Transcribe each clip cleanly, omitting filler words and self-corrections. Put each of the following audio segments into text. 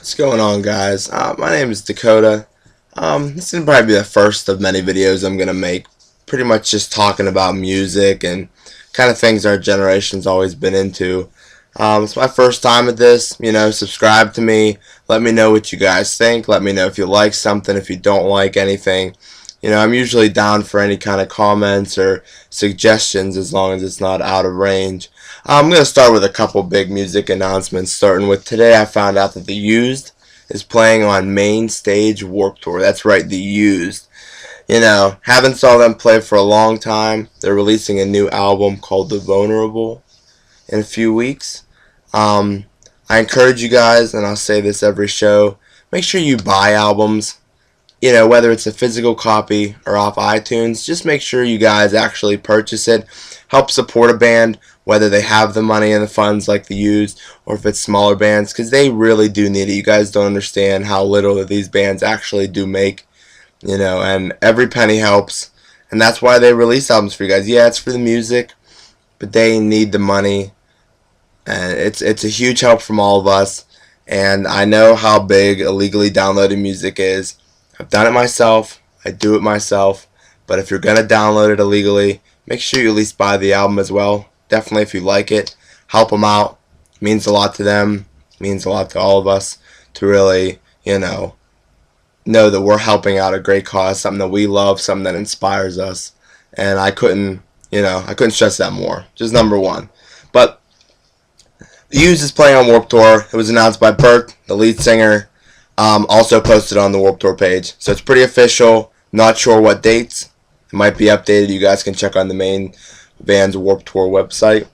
What's going on, guys? My name is Dakota. This is probably be the first of many videos I'm going to make, pretty much just talking about music and kind of things our generation's always been into. It's my first time at this. Subscribe to me. Let me know what you guys think. Let me know if you like something, if you don't like anything. I'm usually down for any kind of comments or suggestions as long as it's not out of range. I'm going to start with a couple big music announcements, starting with today I found out that The Used is playing on Main Stage Warped Tour. That's right, The Used. Haven't saw them play for a long time. They're releasing a new album called The Vulnerable in a few weeks. I encourage you guys, and I'll say this every show, make sure you buy albums. Whether it's a physical copy or off iTunes, just make sure you guys actually purchase it. Help support a band, whether they have the money and the funds like The Used, or if it's smaller bands, because they really do need it. You guys don't understand how little that these bands actually do make, and every penny helps. And that's why they release albums for you guys. Yeah, it's for the music, but they need the money, and it's a huge help from all of us. And I know how big illegally downloaded music is. I've done it myself. I do it myself. But if you're going to download it illegally, make sure you at least buy the album as well. Definitely, if you like it, help them out. It means a lot to them. It means a lot to all of us to really, know that we're helping out a great cause, something that we love, something that inspires us. And I couldn't stress that more. Just number one. But The Used is playing on Warped Tour. It was announced by Bert, the lead singer. Also posted on the Warped Tour page. So it's pretty official. Not sure what dates. It might be updated. You guys can check on the main band's Warped Tour website.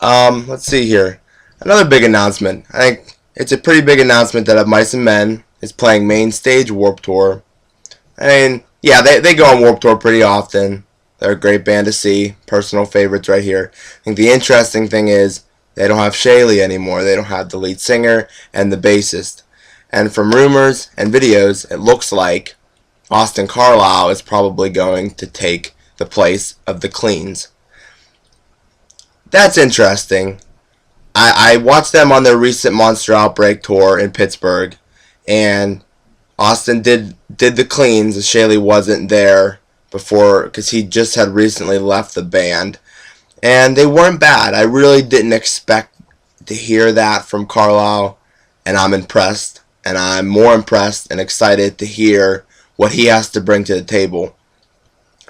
Let's see here. Another big announcement. I think it's a pretty big announcement that Of Mice and Men is playing Main Stage Warped Tour. Yeah, they go on Warped Tour pretty often. They're a great band to see. Personal favorites right here. I think the interesting thing is they don't have Shaylee anymore. They don't have the lead singer and the bassist. And from rumors and videos, it looks like Austin Carlisle is probably going to take the place of the Cleans. That's interesting. I watched them on their recent Monster Outbreak tour in Pittsburgh, and Austin did the Cleans. Shaylee wasn't there before because he just had recently left the band, and they weren't bad. I really didn't expect to hear that from Carlisle, and I'm impressed. And I'm more impressed and excited to hear what he has to bring to the table.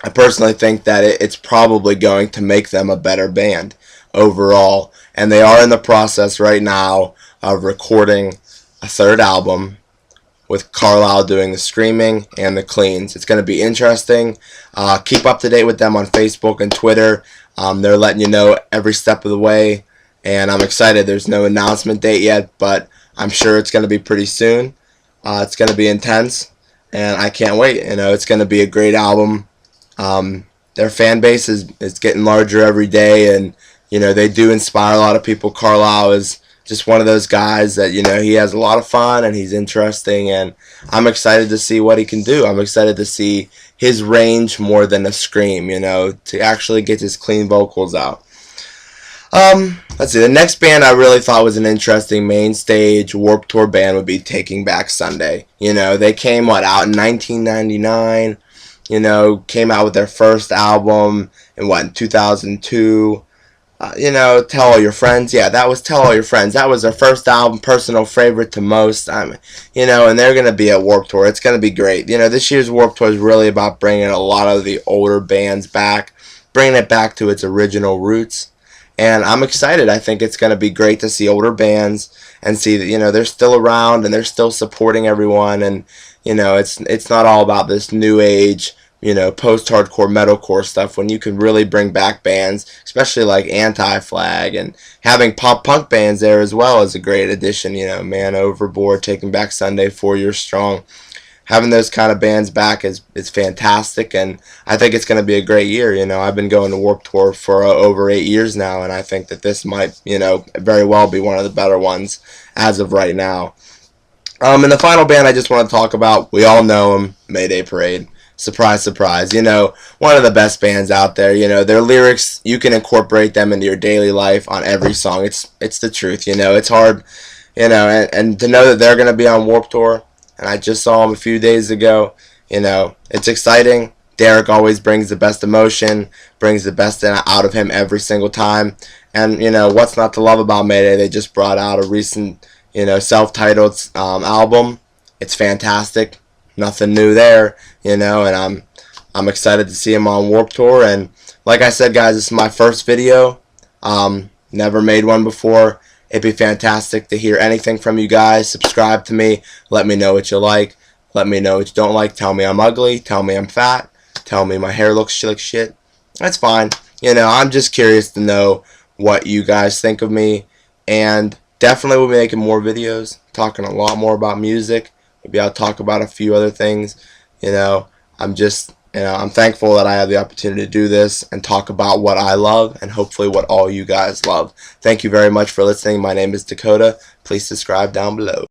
I personally think that it's probably going to make them a better band overall. And they are in the process right now of recording a third album with Carlisle doing the screaming and the cleans. It's going to be interesting. Keep up to date with them on Facebook and Twitter. They're letting you know every step of the way. And I'm excited. There's no announcement date yet, but I'm sure it's going to be pretty soon. It's going to be intense, and I can't wait. It's going to be a great album. Their fan base is getting larger every day, and they do inspire a lot of people. Carlisle is just one of those guys that he has a lot of fun and he's interesting, and I'm excited to see what he can do. I'm excited to see his range more than a scream. To actually get his clean vocals out. Let's see. The next band I really thought was an interesting main stage Warped Tour band would be Taking Back Sunday. They came out in 1999. Came out with their first album in 2002. Tell All Your Friends. Yeah, that was Tell All Your Friends. That was their first album, personal favorite to most. And they're gonna be at Warped Tour. It's gonna be great. This year's Warped Tour is really about bringing a lot of the older bands back, bringing it back to its original roots. And I'm excited. I think it's going to be great to see older bands and see that they're still around and they're still supporting everyone. And it's not all about this new age post-hardcore metalcore stuff. When you can really bring back bands, especially like Anti-Flag, and having pop-punk bands there as well is a great addition. Man Overboard, Taking Back Sunday, 4 Years Strong. Having those kind of bands back is fantastic, and I think it's going to be a great year. I've been going to Warped Tour for over 8 years now, and I think that this might, very well be one of the better ones as of right now. And the final band I just want to talk about, we all know them, Mayday Parade. Surprise, surprise. One of the best bands out there. Their lyrics, you can incorporate them into your daily life on every song. It's the truth. It's hard. and to know that they're going to be on Warped Tour, and I just saw them a few days ago, it's exciting. Derek always brings the best emotion, brings the best out of him every single time. And, what's not to love about Mayday? They just brought out a recent, self-titled album. It's fantastic. Nothing new there, and I'm excited to see him on Warped Tour. And like I said, guys, this is my first video. Never made one before. It'd be fantastic to hear anything from you guys. Subscribe to me. Let me know what you like. Let me know what you don't like. Tell me I'm ugly. Tell me I'm fat. Tell me my hair looks like shit. That's fine. I'm just curious to know what you guys think of me. And definitely we'll be making more videos, talking a lot more about music. Maybe I'll talk about a few other things. I'm thankful that I have the opportunity to do this and talk about what I love and hopefully what all you guys love. Thank you very much for listening. My name is Dakota. Please subscribe down below.